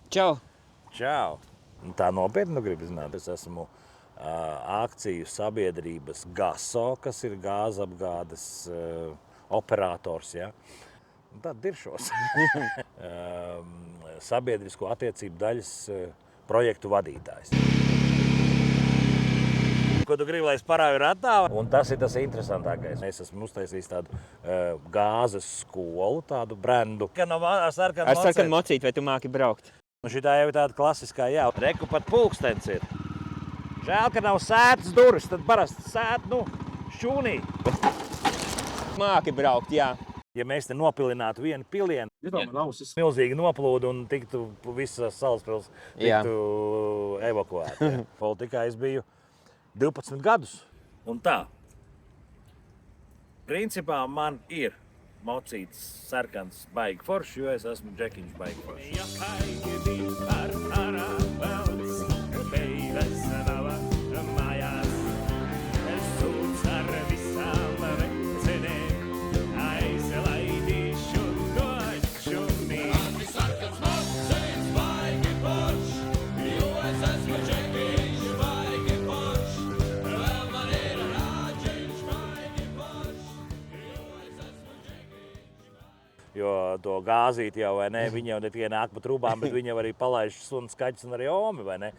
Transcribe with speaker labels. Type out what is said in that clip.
Speaker 1: Čau!
Speaker 2: Čau! Tā nopietni gribi zināt. Es esmu akciju sabiedrības GASO, kas ir gāzapgādes operators. Ja? Tad diršos. Sabiedrisko attiecību daļas projektu vadītājs. Ko tu gribi, lai es parāju ratā? Un tas ir tas interesantākais. Es esmu uztaisījis tādu gāzes skolu, tādu brendu. Ar
Speaker 1: sarkanu mocīti, vai tu māki braukt?
Speaker 2: Un šitā jau ir tāda klasiskā, jā. Reku pat pulkstens ir. Žēl, ka nav sētas durvis, tad parasti sēt, šķūnī.
Speaker 1: Māki braukt, jā.
Speaker 2: Ja mēs te nopilinātu vienu pilienu, milzīgi noplūdu un tiktu visas Salaspils tiktu evakuēti. Ja. Politikā es biju 12 gadus. Un tā, principā man ir mocīts sarkans baigi forši, jo es esmu džekiņš baigi forši. Jo to gāzīti jau, vai ne, viņi jau ne tikai nāk pa trubām, bet viņi jau arī palaiž sunas, kaķus un arī omi, vai ne?